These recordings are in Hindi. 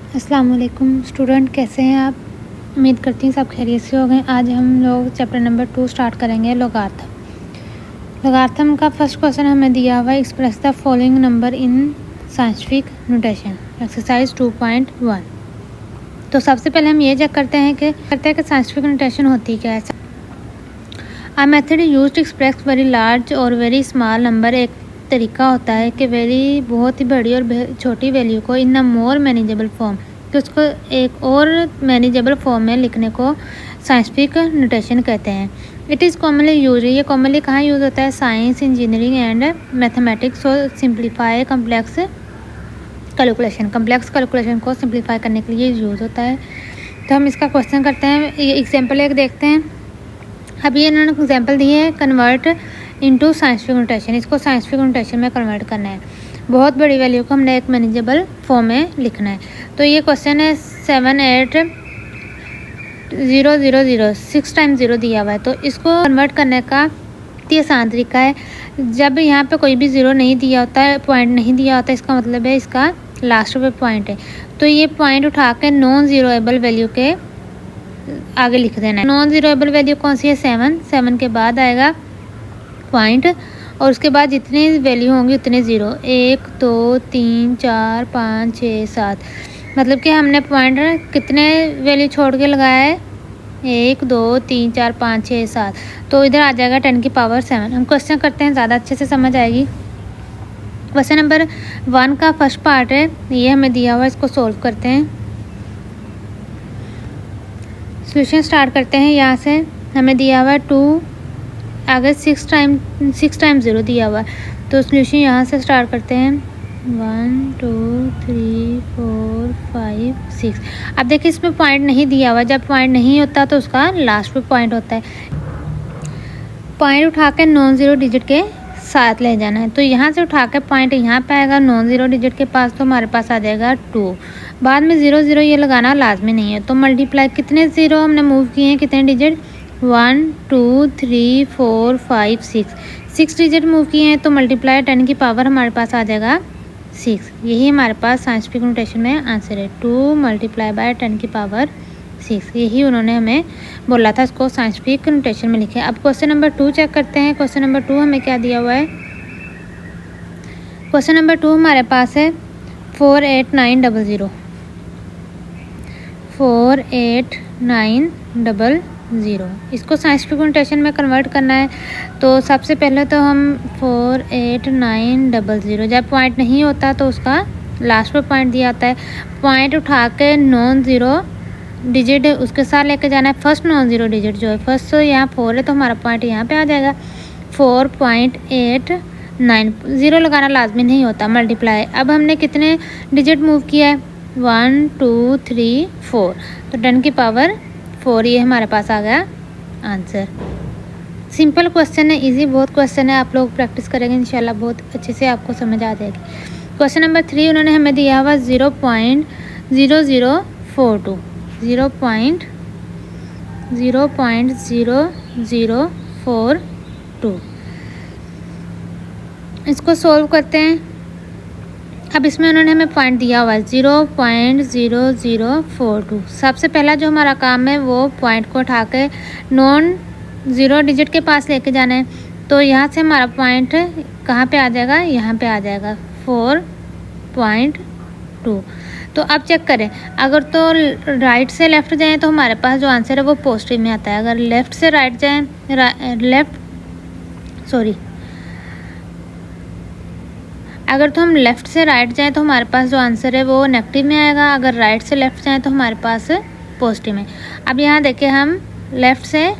अस्सलाम वालेकुम स्टूडेंट, कैसे हैं आप। उम्मीद करती हूँ सब खैरियत से हो गए। आज हम लोग चैप्टर नंबर 2 स्टार्ट करेंगे, लोगार्थम। लोगार्थम का फर्स्ट क्वेश्चन हमें दिया हुआ है, express the following number in scientific notation, exercise 2.1। तो सबसे पहले हम ये चेक करते हैं कि साइंटिफिक नोटेशन होती क्या है। A method use to express very large और वेरी स्मॉल नंबर। एक तरीका होता है कि बहुत ही बड़ी और छोटी वैल्यू को इन अ मोर मैनेजेबल फॉर्म, कि उसको एक और मैनेजेबल फॉर्म में लिखने को साइंटिफिक नोटेशन कहते हैं। इट इज़ कॉमनली यूज, ये कॉमनली कहाँ यूज़ होता है, science, engineering and mathematics. So simplify complex calculation को सिंप्लीफाई करने के लिए यूज़ होता है। तो हम इसका क्वेश्चन करते हैं, एग्जाम्पल एक देखते हैं। अभी इन्होंने एग्जाम्पल दिए है, कन्वर्ट इनटू साइंटिफिक नोटेशन। इसको साइंटिफिक नोटेशन में कन्वर्ट करना है। बहुत बड़ी वैल्यू को हमने एक मैनेजेबल फॉर्म में लिखना है। तो ये क्वेश्चन है 78000, 6 टाइम्स 0 दिया हुआ है। तो इसको कन्वर्ट करने का आसान तरीका है, जब यहाँ पे कोई भी ज़ीरो नहीं दिया होता है, पॉइंट नहीं दिया होता, इसका मतलब है इसका लास्ट पे पॉइंट है। तो ये पॉइंट उठा के नॉन ज़ीरोएबल वैल्यू के आगे लिख देना है। नॉन ज़ीरोएबल वैल्यू कौन सी है, 7 के बाद आएगा पॉइंट, और उसके बाद जितनी वैल्यू होंगी उतने ज़ीरो, 1 2 3 4 5 6 7। मतलब कि हमने पॉइंट कितने वैल्यू छोड़ के लगाया है, 1 2 3 4 5 6 7। तो इधर आ जाएगा 10 की पावर 7। हम क्वेश्चन करते हैं, ज़्यादा अच्छे से समझ आएगी। क्वेश्चन नंबर 1 का फर्स्ट पार्ट है, ये हमें दिया हुआ है, इसको सोल्व करते हैं। सॉल्यूशन स्टार्ट करते हैं। यहाँ से हमें दिया हुआ है 2, आगे 6 टाइम 0 दिया हुआ है। तो सॉल्यूशन यहाँ से स्टार्ट करते हैं, 1 2 3 4 5 6। अब देखिए इसमें पॉइंट नहीं दिया हुआ, जब पॉइंट नहीं होता तो उसका लास्ट पे पॉइंट होता है। पॉइंट उठा के नॉन ज़ीरो डिजिट के साथ ले जाना है। तो यहाँ से उठा के पॉइंट यहाँ पे आएगा नॉन ज़ीरो डिजिट के पास, तो हमारे पास आ जाएगा 2। बाद में 0 0 ये लगाना लाजमी नहीं है। तो मल्टीप्लाई कितने ज़ीरो हमने मूव किए हैं, कितने डिजिट, 1 2 3 4 5 6 डिजिट मूव किए हैं। तो मल्टीप्लाई 10 की पावर हमारे पास आ जाएगा 6। यही हमारे पास साइंटिफिक नोटेशन में आंसर है, 2 मल्टीप्लाई बाय 10 की पावर 6। यही उन्होंने हमें बोला था, इसको साइंटिफिक नोटेशन में लिखे। अब क्वेश्चन नंबर 2 चेक करते हैं। क्वेश्चन नंबर 2 हमें क्या दिया हुआ है। क्वेश्चन नंबर 2 हमारे पास है 48900, 48900। इसको साइंटिफिक नोटेशन में कन्वर्ट करना है। तो सबसे पहले तो हम 48900, जब पॉइंट नहीं होता तो उसका लास्ट पे पॉइंट दिया आता है। पॉइंट उठा के नॉन ज़ीरो डिजिट उसके साथ लेके जाना है। फर्स्ट नॉन ज़ीरो डिजिट जो है, फर्स्ट तो यहाँ 4 है, तो हमारा पॉइंट यहाँ पे आ जाएगा 4.89। ज़ीरो लगाना लाजमी नहीं होता, मल्टीप्लाई। अब हमने कितने डिजिट मूव किया है, 1 2 3 4, तो 10 की पावर 4। ये हमारे पास आ गया आंसर। सिंपल क्वेश्चन है, इजी बहुत क्वेश्चन है। आप लोग प्रैक्टिस करेंगे इंशाल्लाह बहुत अच्छे से आपको समझ आ जाएगी। क्वेश्चन नंबर 3 उन्होंने हमें दिया हुआ 0.0042, 0.0042। इसको सॉल्व करते हैं। अब इसमें उन्होंने हमें पॉइंट दिया हुआ है 0.0042। सबसे पहला जो हमारा काम है वो पॉइंट को उठा के नॉन ज़ीरो डिजिट के पास लेके जाना है। तो यहाँ से हमारा पॉइंट कहाँ पे आ जाएगा, यहाँ पे आ जाएगा 4.2। तो अब चेक करें, अगर तो राइट से लेफ़्ट जाएं तो हमारे पास जो आंसर है वो पॉजिटिव में आता है। अगर लेफ़्ट से राइट जाएं, अगर तो हम लेफ़्ट से राइट जाएं तो हमारे पास जो आंसर है वो नेगेटिव में आएगा। अगर राइट से लेफ़्ट जाएं तो हमारे पास पॉजिटिव में। अब यहाँ देखिए हम लेफ़्ट से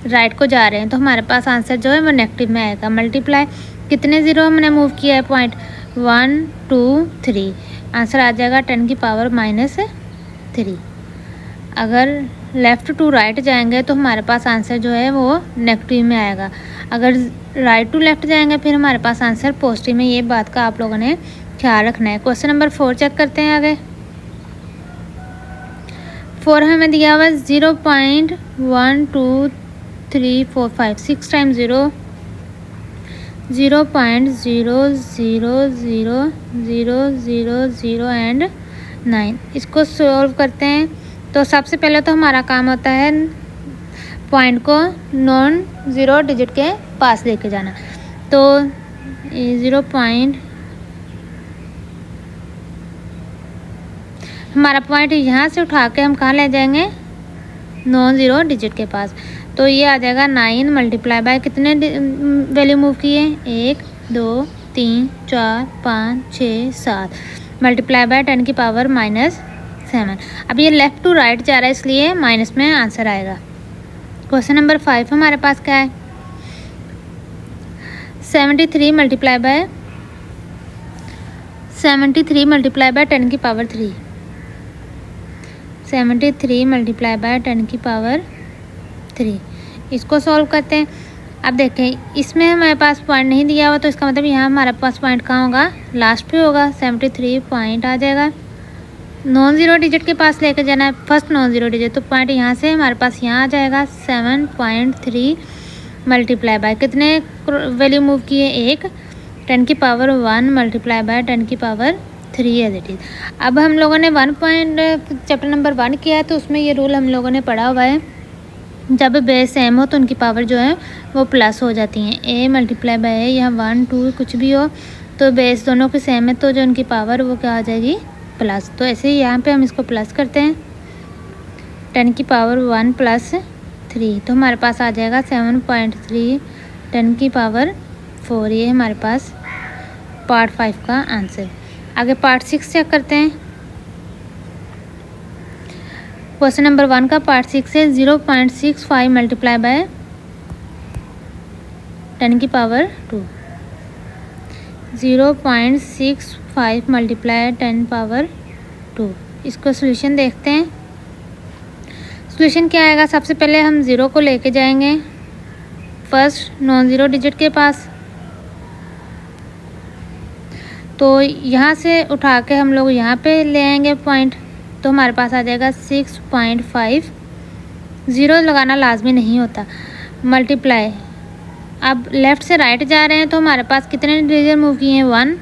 राइट को जा रहे हैं, तो हमारे पास आंसर जो है वो नेगेटिव में आएगा। मल्टीप्लाई कितने ज़ीरो हमने मूव किया है, पॉइंट 1 2 3, आंसर आ जाएगा 10 की पावर -3। अगर लेफ़्ट टू राइट जाएंगे तो हमारे पास आंसर जो है वो नेगेटिव में आएगा। अगर राइट टू लेफ़्ट जाएंगे फिर हमारे पास आंसर पॉजिटिव में। ये बात का आप लोगों ने ख्याल रखना है। क्वेश्चन नंबर 4 चेक करते हैं आगे। 4 हमें दिया हुआ 0.12345, 6 टाइम 0, 0.0000000 एंड 9। इसको सॉल्व करते हैं तो सबसे पहले तो हमारा काम होता है पॉइंट को नॉन ज़ीरो डिजिट के पास लेके जाना। तो 0 पॉइंट, हमारा पॉइंट यहाँ से उठा के हम कहाँ ले जाएंगे, नॉन ज़ीरो डिजिट के पास। तो ये आ जाएगा 9 मल्टीप्लाई बाय कितने वैल्यू मूव किए, 1 2 3 4 5 6 7 मल्टीप्लाई बाय 10 की पावर -7। अब ये लेफ़्ट टू राइट जा रहा है इसलिए माइनस में आंसर आएगा। क्वेश्चन नंबर 5 हमारे पास क्या है, 73 मल्टीप्लाई बाय 10 की पावर 3। 73 मल्टीप्लाई बाय 10 की पावर 3, इसको सॉल्व करते हैं। अब देखें इसमें हमारे पास पॉइंट नहीं दिया हुआ, तो इसका मतलब यहाँ हमारे पास पॉइंट कहाँ होगा, लास्ट पे होगा। 73 पॉइंट आ जाएगा, नॉन ज़ीरो डिजिट के पास लेकर जाना है, फर्स्ट नॉन ज़ीरो डिजिट, तो पॉइंट यहाँ से हमारे पास यहाँ आ जाएगा। 7.3 मल्टीप्लाई बाय कितने वैल्यू मूव किए, 1, 10 की पावर 1 मल्टीप्लाई बाय 10 की पावर 3 एज इट इज़। अब हम लोगों ने चैप्टर नंबर 1 किया है, तो उसमें ये रूल हम लोगों ने पढ़ा हुआ है, जब बेस सेम हो तो उनकी पावर जो है वो प्लस हो जाती हैं। a मल्टीप्लाई बाय a, यहाँ 1 2 कुछ भी हो तो बेस दोनों की सेम है, तो जो उनकी पावर वो क्या आ जाएगी, प्लस। तो ऐसे ही यहाँ पे हम इसको प्लस करते हैं, 10 की पावर 1 प्लस 3, तो हमारे पास आ जाएगा 7.3 10 की पावर 4। ये हमारे पास पार्ट 5 का आंसर। आगे पार्ट 6 चेक करते हैं। क्वेश्चन नंबर 1 का पार्ट 6 है 0.65 मल्टीप्लाई बाय 10 की पावर 2। 0.65 मल्टीप्लाई 10 पावर 2, इसको सॉल्यूशन देखते हैं। सॉल्यूशन क्या आएगा, सबसे पहले हम 0 को लेके जाएंगे फर्स्ट नॉन ज़ीरो डिजिट के पास, तो यहाँ से उठा के हम लोग यहाँ पे ले आएंगे पॉइंट, तो हमारे पास आ जाएगा 6.5। ज़ीरो लगाना लाजमी नहीं होता, मल्टीप्लाई। अब लेफ़्ट से राइट जा रहे हैं तो हमारे पास कितने डिजिट मूव किए हैं, 1,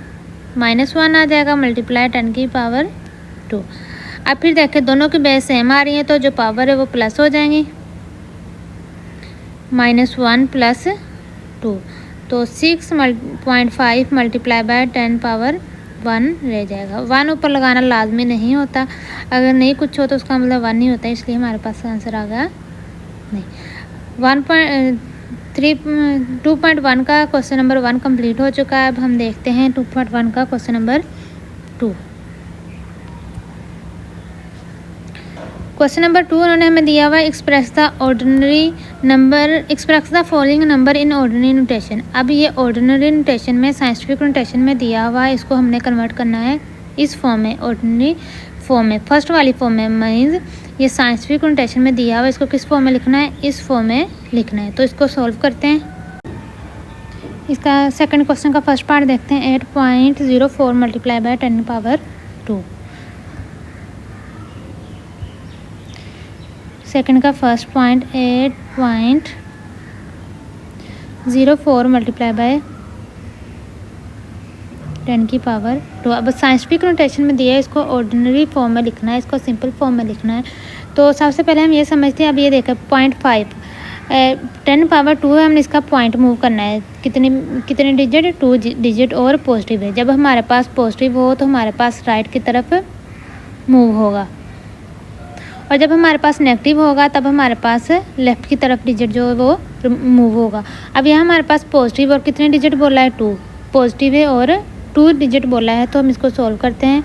-1 आ जाएगा मल्टीप्लाई 10 की पावर 2। अब फिर देखें दोनों की बेस सेम आ रही है, तो जो पावर है वो प्लस हो जाएंगी, -1 प्लस 2, तो 6.5 मल्टीप्लाई बाय 10 पावर 1 रह जाएगा। 1 ऊपर लगाना लाजमी नहीं होता, अगर नहीं कुछ हो तो उसका मतलब 1 नहीं होता, इसलिए हमारे पास आंसर आ गया नहीं। 2.1 का क्वेश्चन नंबर 1 कंप्लीट हो चुका है। अब हम देखते हैं 2.1 का क्वेश्चन नंबर 2। क्वेश्चन नंबर 2 उन्होंने हमें दिया हुआ express the following number in ordinary notation. अब ये ऑर्डिनरी नोटेशन में, साइंटिफिक नोटेशन में दिया हुआ है, इसको हमने कन्वर्ट करना है इस फॉर्म में, ऑर्डिनरी फॉर्म में, फर्स्ट वाली फॉर्म में। मीन्स ये साइंटिफिक नोटेशन में दिया हुआ है, इसको किस फॉर्म में लिखना है, इस फॉर्म में लिखना है। तो इसको सॉल्व करते हैं। इसका सेकंड क्वेश्चन का फर्स्ट पार्ट देखते हैं, 8.04 मल्टीप्लाई बाय 10 पावर 2। सेकंड का फर्स्ट पॉइंट 8.04 मल्टीप्लाई बाय 10 की पावर 2। अब साइंटिफिक नोटेशन में दिया है, इसको ऑर्डिनरी फॉर्म में लिखना है, इसको सिंपल फॉर्म में लिखना है। तो सबसे पहले हम ये समझते हैं, अब ये देखें 0.5 10 पावर 2 है, हमने इसका पॉइंट मूव करना है, कितने डिजिट, 2 डिजिट और पॉजिटिव है। जब हमारे पास पॉजिटिव हो तो हमारे पास राइट की तरफ मूव होगा, और जब हमारे पास नेगेटिव होगा तब हमारे पास लेफ़्ट की तरफ डिजिट जो है वो मूव होगा। अब यहाँ हमारे पास पॉजिटिव और कितने डिजिट बोला है, 2 पॉजिटिव है और 2 डिजिट बोला है, तो हम इसको सॉल्व करते हैं।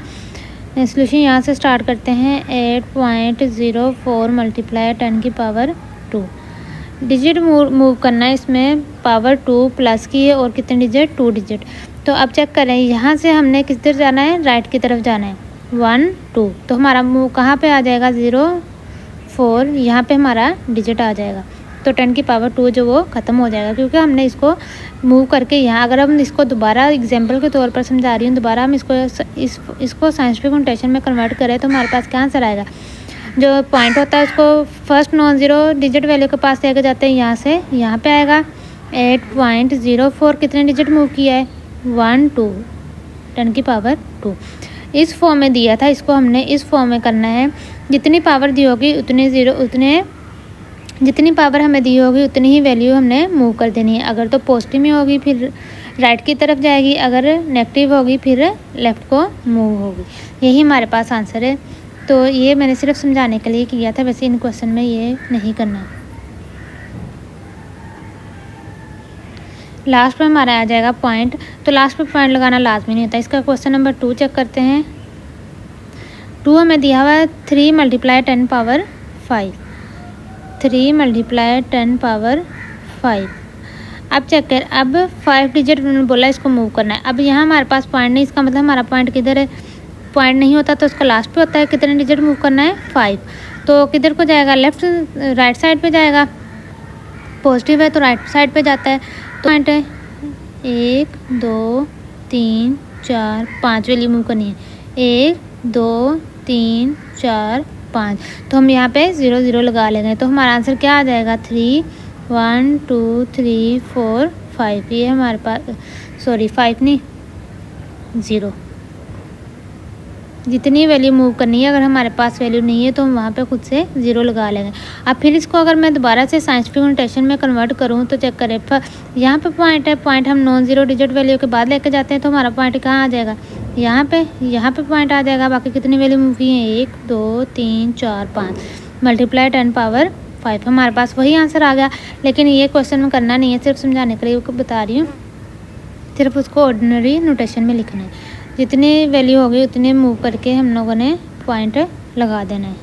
सॉल्यूशन यहाँ से स्टार्ट करते हैं, 8.04 मल्टीप्लाई 10 की पावर 2। डिजिट मूव करना है, इसमें पावर 2 प्लस की है और कितने डिजिट, 2 डिजिट। तो अब चेक करें, यहाँ से हमने किस तरफ जाना है, राइट की तरफ जाना है, 1 2, तो हमारा मूव कहाँ पे आ जाएगा, 0 4, यहाँ पे हमारा डिजिट आ जाएगा। तो 10 की पावर 2 जो वो ख़त्म हो जाएगा, क्योंकि हमने इसको मूव करके यहाँ, अगर हम इसको दोबारा एग्जांपल के तौर पर समझा रही हूँ, दोबारा हम इसको साइंटिफिक नोटेशन में कन्वर्ट करें तो हमारे पास क्या आंसर आएगा। जो पॉइंट होता है उसको first non zero digit value के पास लेकर जाते हैं, यहाँ से यहाँ पे आएगा 8.04, कितने डिजिट मूव किया है, 1 2, 10 की पावर 2। इस फॉर्म में दिया था, इसको हमने इस फॉर्म में करना है। जितनी पावर दी होगी जितनी पावर हमें दी होगी उतनी ही वैल्यू हमने मूव कर देनी है। अगर तो पॉजिटिव में होगी फिर राइट की तरफ जाएगी, अगर नेगेटिव होगी फिर लेफ़्ट को मूव होगी। यही हमारे पास आंसर है। तो ये मैंने सिर्फ समझाने के लिए किया था, वैसे इन क्वेश्चन में ये नहीं करना। लास्ट में हमारा आ जाएगा पॉइंट, तो लास्ट में पॉइंट लगाना लाजमी नहीं होता। इसका क्वेश्चन नंबर 2 चेक करते हैं। 2 हमें दिया हुआ है 3 × 10 पावर 5, 3 × 10 पावर 5। अब चेक कर, अब 5 डिजिट उन्होंने बोला इसको मूव करना है। अब यहाँ हमारे पास पॉइंट नहीं, इसका मतलब हमारा पॉइंट किधर है? पॉइंट नहीं होता तो उसका लास्ट पे होता है। कितने डिजिट मूव करना है? 5। तो किधर को जाएगा? लेफ्ट राइट साइड पे जाएगा। पॉजिटिव है तो राइट साइड पे जाता है। तो पॉइंट है 1 2 3 4 5 वैल्यू मूव करनी है। 1 2 3 4 5। तो हम यहाँ पे 0 0 लगा लेंगे, तो हमारा आंसर क्या आ जाएगा? 3 1 2 3 4 5। ये हमारे पास, सॉरी 5 नहीं 0। जितनी वैल्यू मूव करनी है, अगर हमारे पास वैल्यू नहीं है तो हम वहाँ पे खुद से 0 लगा लेंगे। अब फिर इसको अगर मैं दोबारा से साइंटिफिक नोटेशन में कन्वर्ट करूँ तो चेक करें, यहाँ पे पॉइंट है, पॉइंट हम नॉन ज़ीरो डिजिट वैल्यू के बाद लेके जाते हैं, तो हमारा पॉइंट कहाँ आ जाएगा? यहाँ पे पॉइंट आ जाएगा। बाकी कितनी वैल्यू मूव की है? 1 2 3 4 5 × 10 पावर 5। हमारे पास वही आंसर आ गया। लेकिन ये क्वेश्चन में करना नहीं है, सिर्फ समझाने के लिए बता रही हूँ। सिर्फ उसको ऑर्डिनरी नोटेशन में लिखना है। जितनी वैल्यू होगी उतनी मूव करके हम लोगों ने पॉइंट लगा देना है।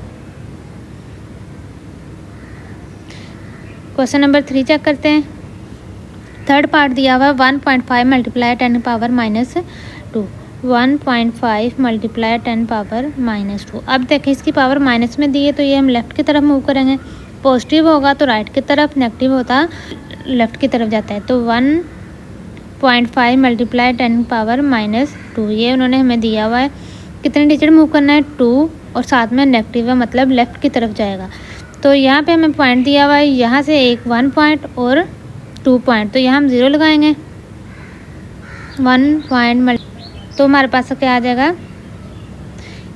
क्वेश्चन नंबर 3 चेक करते हैं। थर्ड पार्ट दिया हुआ 1.5 × 10 पावर -2, 1.5 × 10 पावर -2। अब देखें, इसकी पावर माइनस में दी है तो ये हम लेफ़्ट की तरफ मूव करेंगे। पॉजिटिव होगा तो राइट की तरफ, नेगेटिव होता लेफ़्ट की तरफ जाता है। तो 1.5 × 10 पावर -2, ये उन्होंने हमें दिया हुआ है। कितने डिजिट मूव करना है? 2, और साथ में नेगेटिव है मतलब लेफ़्ट की तरफ जाएगा। तो यहाँ पे हमें पॉइंट दिया हुआ है, यहाँ से एक 1 पॉइंट और 2 पॉइंट, तो यहाँ हम 0 लगाएंगे। 1 पॉइंट, तो हमारे पास क्या आ जाएगा?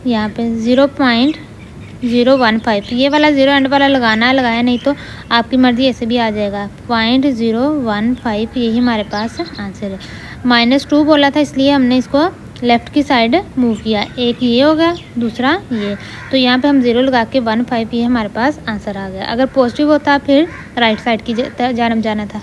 यहाँ पे 0.015। ये वाला 0 एंड वाला लगाना है, लगाया नहीं तो आपकी मर्ज़ी, ऐसे भी आ जाएगा। 0.015, यही हमारे पास आंसर है। -2 बोला था इसलिए हमने इसको लेफ़्ट की साइड मूव किया। एक ये हो गया, दूसरा ये, तो यहाँ पे हम 0 लगा के 15, ये हमारे पास आंसर आ गया। अगर पॉजिटिव होता फिर राइट साइड की जानब जाना था।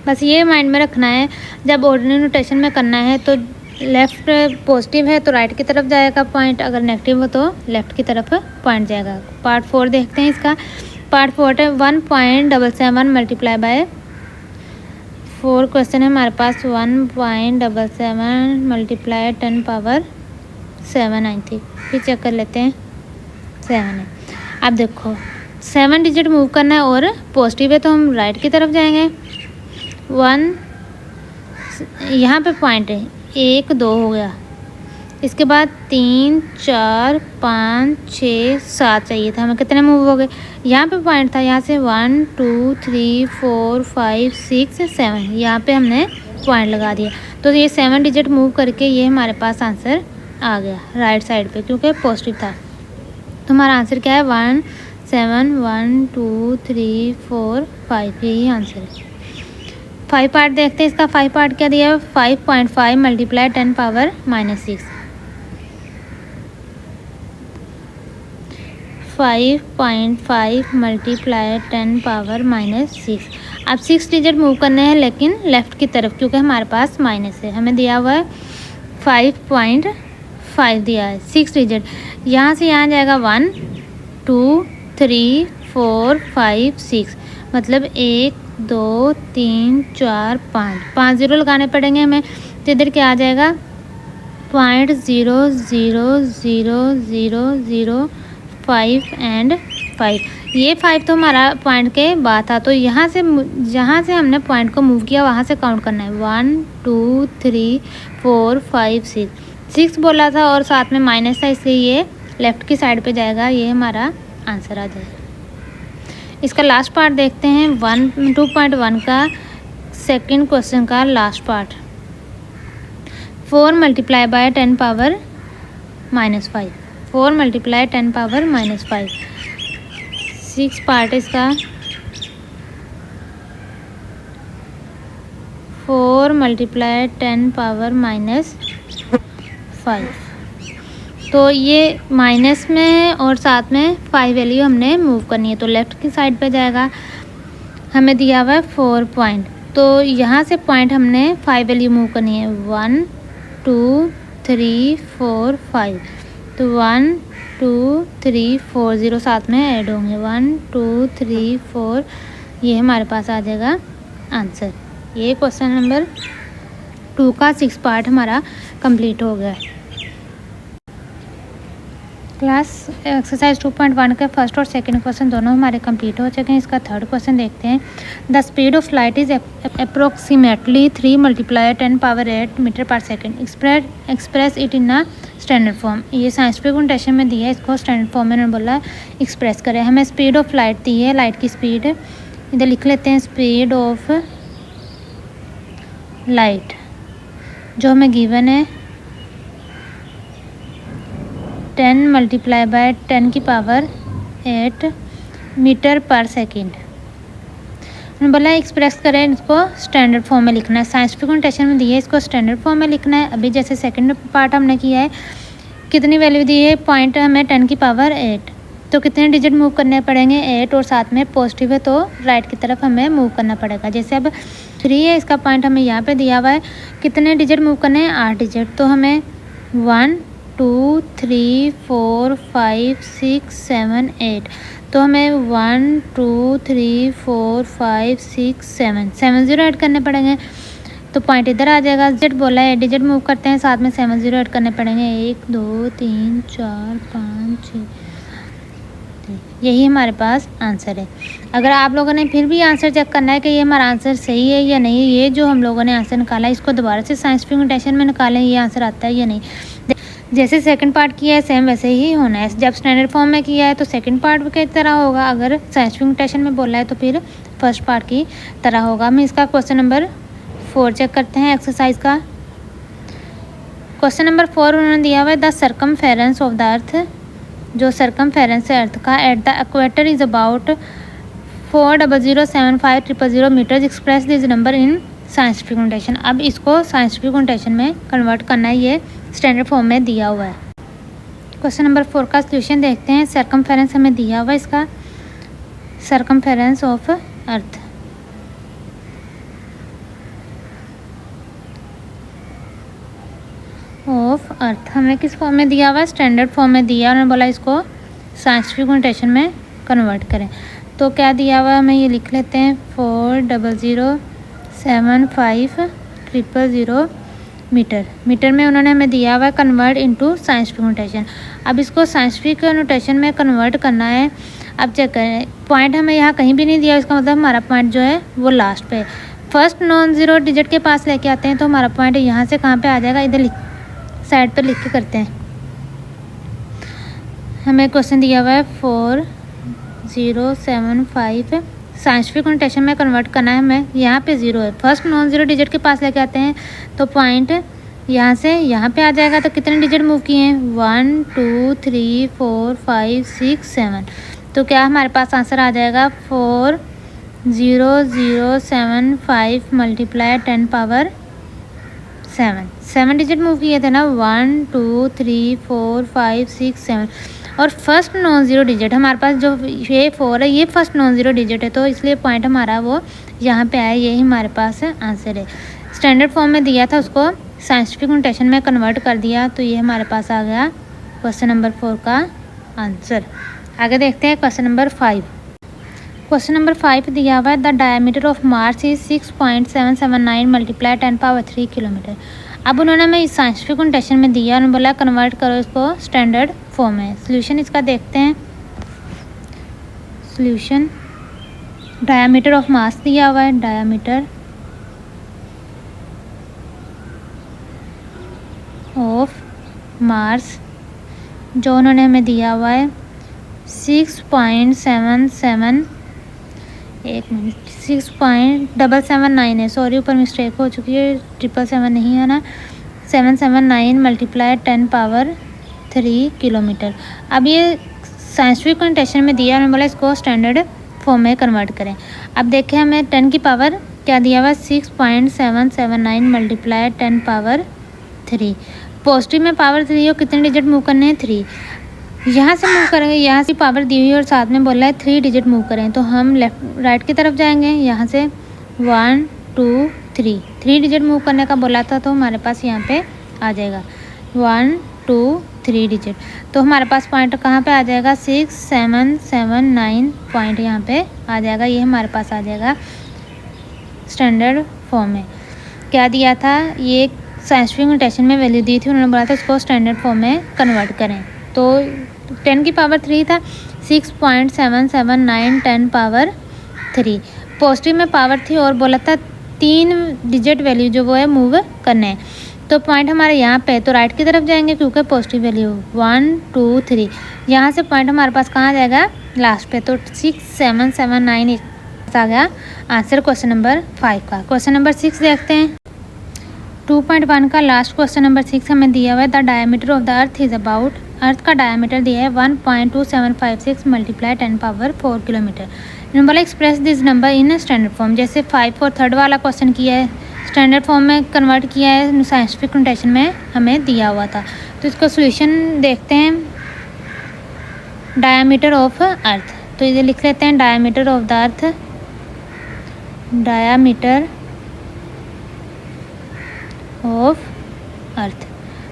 बस ये माइंड में रखना है, जब ऑर्डिनरी नोटेशन में करना है तो लेफ़्ट पॉजिटिव है तो राइट की तरफ जाएगा पॉइंट, अगर नेगेटिव हो तो लेफ़्ट की तरफ पॉइंट जाएगा। पार्ट 4 देखते हैं इसका। पार्ट 4 है 1.77 × 4 क्वेश्चन है हमारे पास। 1.77 × 10 पावर 7 आई थी, फिर चेक कर लेते हैं। 7 है। अब देखो 7 डिजिट मूव करना है और पॉजिटिव है तो हम राइट की तरफ जाएंगे। 1 यहाँ पे पॉइंट है, 1 2 हो गया। इसके बाद 3 4 5 6 7 चाहिए था, हमें कितने मूव हो गए? यहाँ पे पॉइंट था, यहाँ से 1 2 3 4 5 6 7, यहाँ पे हमने पॉइंट लगा दिया। तो ये 7 डिजिट मूव करके ये हमारे पास आंसर आ गया राइट साइड पे, क्योंकि पॉजिटिव था। तो हमारा आंसर क्या है? 1 7 1 2 3 4 5, यही आंसर है। 5 पार्ट देखते हैं इसका। 5 पार्ट क्या दिया है? 5.5 × 10 पावर -6, 5.5 × 10 पावर -6। अब 6 डिजिट मूव करने हैं लेकिन लेफ़्ट की तरफ, क्योंकि हमारे पास माइनस है। हमें दिया हुआ है 5.5 दिया है, 6 डिजिट। यहाँ से यहाँ जाएगा 1 2 3 4 5 6, मतलब 1 2 3 4 5 0 लगाने पड़ेंगे हमें। तो इधर क्या आ जाएगा? 0.00005 एंड 5। ये 5 तो हमारा पॉइंट के बाद था, तो यहाँ से जहाँ से हमने पॉइंट को मूव किया वहाँ से काउंट करना है। 1 2 3 4 5 6 बोला था और साथ में माइनस था, इसलिए ये लेफ़्ट की साइड पे जाएगा। ये हमारा आंसर आ जाएगा। इसका लास्ट पार्ट देखते हैं 2.1 का सेकंड क्वेश्चन का last part. 4 multiply by 10 power -5, 4 multiply 10 power -5। 6 part इसका 4 मल्टीप्लाई 10 पावर -5। तो ये माइनस में है और साथ में 5 वैल्यू हमने मूव करनी है, तो लेफ़्ट की साइड पे जाएगा। हमें दिया हुआ है 4 पॉइंट, तो यहाँ से पॉइंट हमने 5 वैल्यू मूव करनी है। 1 2 3 4 5, तो 1 2 3 4 0 साथ में ऐड होंगे। 1 2 3 4, ये हमारे पास आ जाएगा आंसर। ये क्वेश्चन नंबर 2 का 6 पार्ट हमारा कंप्लीट हो गया। क्लास एक्सरसाइज 2.1 के फर्स्ट और सेकंड क्वेश्चन दोनों हमारे कंप्लीट हो चुके हैं। इसका थर्ड क्वेश्चन देखते हैं। The speed of light is approximately 3 multiply 10 power 8 metre per second. Express it in a standard form. ये साइंटिफिक नोटेशन में दिया है, इसको स्टैंडर्ड फॉर्म में उन्होंने बोला एक्सप्रेस करें। हमें स्पीड ऑफ लाइट दी है, लाइट की स्पीड इधर लिख लेते हैं। स्पीड ऑफ लाइट जो हमें गिवन है 10 मल्टीप्लाई बाय 10 की पावर 8 मीटर पर सेकेंड। उन्होंने बोला एक्सप्रेस करें, इसको स्टैंडर्ड फॉर्म में लिखना है। साइंटिफिक नोटेशन में दिया है, इसको स्टैंडर्ड फॉर्म में लिखना है। अभी जैसे सेकंड पार्ट हमने किया है, कितनी वैल्यू दी है, पॉइंट हमें 10 की पावर 8, तो कितने डिजिट मूव करने पड़ेंगे 8, और साथ में पॉजिटिव है तो राइट की तरफ हमें मूव करना पड़ेगा। जैसे अब 3 है, इसका पॉइंट हमें यहाँ पे दिया हुआ है, कितने डिजिट मूव करने हैं 8 डिजिट, तो हमें 1 2 3 4 5 6 7 8, तो हमें 1 2 3 4 5 6 7 0 ऐड करने पड़ेंगे, तो पॉइंट इधर आ जाएगा। डिजिट बोला है, डिजिट मूव करते हैं, साथ में 7 0 ऐड करने पड़ेंगे। 1 2 3 4 5 6, यही हमारे पास आंसर है। अगर आप लोगों ने फिर भी आंसर चेक करना है कि ये हमारा आंसर सही है या नहीं, ये जो हम लोगों ने आंसर निकाला है इसको दोबारा से साइंटिफिक नोटेशन में निकालें, ये आंसर आता है या नहीं। जैसे सेकंड पार्ट किया है सेम वैसे ही होना है। जब स्टैंडर्ड फॉर्म में किया है तो सेकंड पार्ट की तरह होगा, अगर साइंटिफिक नोटेशन में बोला है तो फिर फर्स्ट पार्ट की तरह होगा। हम इसका क्वेश्चन नंबर 4 चेक करते हैं एक्सरसाइज का। क्वेश्चन नंबर 4 उन्होंने दिया हुआ है the circumference of the earth, जो सर्कमफेरेंस है अर्थ का at the equator is about 4007500 metres. Express this number in scientific notation. अब इसको साइंटिफिक नोटेशन में कन्वर्ट करना है, ये स्टैंडर्ड फॉर्म में दिया हुआ है। क्वेश्चन नंबर 4 का सॉल्यूशन देखते हैं। सर्कमफेरेंस हमें दिया हुआ है, इसका सर्कमफेरेंस ऑफ अर्थ, हमें किस फॉर्म में दिया हुआ है, स्टैंडर्ड फॉर्म में दिया। उन्होंने बोला इसको साइंटिफिक नोटेशन में कन्वर्ट करें, तो क्या दिया हुआ है हमें ये लिख लेते हैं। 4007500 मीटर में उन्होंने हमें दिया हुआ है कन्वर्ट इनटू साइंटिफिक नोटेशन। अब इसको साइंटिफिक नोटेशन में कन्वर्ट करना है। अब चेक करें, पॉइंट हमें यहाँ कहीं भी नहीं दिया, इसका मतलब हमारा पॉइंट जो है वो लास्ट पे। फर्स्ट नॉन ज़ीरो डिजिट के पास लेके आते हैं, तो हमारा पॉइंट यहाँ से कहाँ पे आ जाएगा, इधर साइड पे लिख के करते हैं। हमें क्वेश्चन दिया हुआ है 4075, साइंटिफिक नोटेशन में कन्वर्ट करना है हमें। यहाँ पे 0 है, फर्स्ट नॉन ज़ीरो डिजिट के पास लेके आते हैं, तो पॉइंट यहाँ से यहाँ पे आ जाएगा। तो कितने डिजिट मूव किए हैं, 1 2 3 4 5 6 7, तो क्या हमारे पास आंसर आ जाएगा 40075 मल्टीप्लाई 10 पावर 7 डिजिट मूव किए थे ना, 1 2 3 4 5 6 7, और फर्स्ट नॉन ज़ीरो डिजिट हमारे पास जो ये 4 है, ये फर्स्ट नॉन ज़ीरो डिजिट है, तो इसलिए पॉइंट हमारा वो यहाँ पे आया, यही हमारे पास आंसर है। स्टैंडर्ड फॉर्म में दिया था, उसको साइंटिफिक नोटेशन में कन्वर्ट कर दिया, तो ये हमारे पास आ गया क्वेश्चन नंबर 4 का आंसर। आगे देखते हैं क्वेश्चन नंबर 5। क्वेश्चन नंबर 5 दिया हुआ है the diameter of Mars is 6.779 multiply 10 power 3 kilometre. अब उन्होंने हमें साइंटिफिक नोटेशन में दिया, उन्होंने बोला कन्वर्ट करो इसको स्टैंडर्ड फॉर्म में। सॉल्यूशन इसका देखते हैं। सॉल्यूशन, डायमीटर ऑफ मास दिया हुआ है, डायमीटर ऑफ मार्स जो उन्होंने हमें दिया हुआ है 6.779 एक मिनट, 6.779 है, सॉरी ऊपर मिस्टेक हो चुकी है, 777 नहीं है ना, 779 मल्टीप्लाई 10 पावर 3 किलोमीटर। अब ये साइंटिफिक नोटेशन में दिया, उन्होंने बोला इसको स्टैंडर्ड फॉर्म में कन्वर्ट करें। अब देखें हमें 10 की पावर क्या दिया हुआ, 6.779 मल्टीप्लाई 10 पावर 3। पॉजिटिव में पावर 3 और कितने डिजिट मूव करने हैं, 3। यहाँ से मूव करेंगे, यहाँ से पावर दी हुई और साथ में बोला है 3 डिजिट मूव करें, तो हम लेफ्ट राइट की तरफ जाएंगे। यहाँ से 1 2 3 डिजिट मूव करने का बोला था, तो हमारे पास यहाँ पे आ जाएगा 1 2 3 डिजिट। तो हमारे पास पॉइंट कहाँ पे आ जाएगा, 6779 पॉइंट यहाँ पे आ जाएगा। ये हमारे पास आ जाएगा स्टैंडर्ड फॉर्म में। क्या दिया था, ये साइंटिफिक नोटेशन में वैल्यू दी थी, उन्होंने बोला था इसको स्टैंडर्ड फॉर्म में कन्वर्ट करें। तो 10 की पावर 3 था, 6.779 10 पावर 3। पॉजिटिव में पावर थी और बोला था 3 डिजिट वैल्यू जो वो है मूव करने हैं। तो पॉइंट हमारे यहाँ पे, तो राइट की तरफ जाएंगे क्योंकि पॉजिटिव वैल्यू 1 2 3। यहाँ से पॉइंट हमारे पास कहाँ जाएगा, लास्ट पे, तो 6779 आ गया आंसर क्वेश्चन नंबर 5 का। क्वेश्चन नंबर 6 देखते हैं। 2.1 का लास्ट क्वेश्चन नंबर 6 हमें दिया हुआ है, the diameter of the earth is about, earth का डायमीटर दिया है 1.2756 मल्टीप्लाई 10 पावर 4 किलोमीटर। इन्होंने बोला express this number in standard form. जैसे 5 और 3 वाला क्वेश्चन किया है, स्टैंडर्ड फॉर्म में कन्वर्ट किया है, साइंटिफिक नोटेशन में हमें दिया हुआ था। तो इसका सोल्यूशन देखते हैं। डायमीटर ऑफ अर्थ, तो इसे लिख लेते हैं diameter of the earth, diameter of earth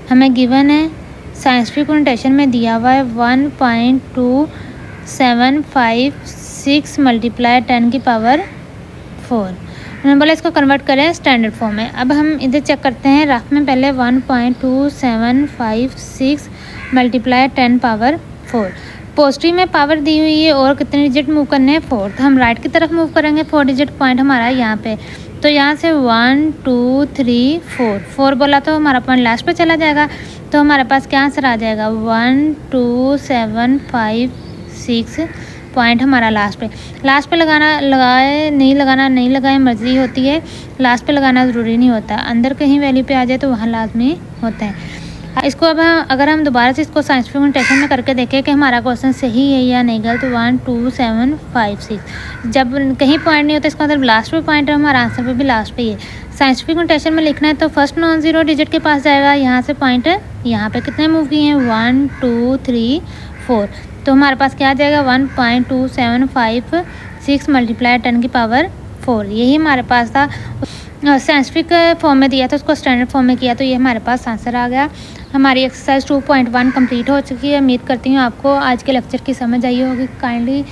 हमें गिवन है, साइंटिफिक नोटेशन में दिया हुआ है 1.2756 मल्टीप्लाई 10 की पावर 4। उन्होंने बोला इसको कन्वर्ट करें स्टैंडर्ड फॉर्म में। अब हम इधर चेक करते हैं, रफ में पहले 1.2756 मल्टीप्लाई 10 पावर 4। पॉजिटिव में पावर दी हुई है और कितने डिजिट मूव करने हैं, 4। तो हम राइट की तरफ मूव करेंगे, 4 डिजिट पॉइंट हमारा यहाँ पे, तो यहाँ से 1 2 3 4 बोला तो हमारा पॉइंट लास्ट पे चला जाएगा। तो हमारे पास क्या आंसर आ जाएगा, 12756 पॉइंट हमारा लास्ट पे लगाए नहीं लगाए मर्जी होती है, लास्ट पे लगाना ज़रूरी नहीं होता, अंदर कहीं वैल्यू पे आ जाए तो वहाँ लाजमी होता है। इसको अब अगर हम दोबारा से इसको साइंटिफिक नोटेशन में करके देखें कि हमारा क्वेश्चन सही है या नहीं गलत, 12756 जब कहीं पॉइंट नहीं होता इसका मतलब लास्ट पे पॉइंट है, हमारा आंसर पे भी लास्ट पे ही है। साइंटिफिक नोटेशन में लिखना है तो फर्स्ट नॉन ज़ीरो डिजिट के पास जाएगा, यहाँ से पॉइंट यहाँ पे कितने मूव किए हैं, 1 2 3 4। तो हमारे पास क्या आ जाएगा, 1.2756 मल्टीप्लाई 10 की पावर 4। यही हमारे पास था। साइंटिफिक फॉर्म में दिया था, उसको स्टैंडर्ड फॉर्म में किया, तो ये हमारे पास आंसर आ गया। हमारी एक्सरसाइज 2.1 कंप्लीट हो चुकी है। उम्मीद करती हूँ आपको आज के लेक्चर की समझ आई होगी। Kindly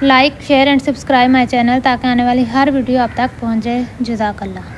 like share and subscribe my channel ताकि आने वाली हर वीडियो आप तक पहुँच जाए। जज़ाकल्लाह।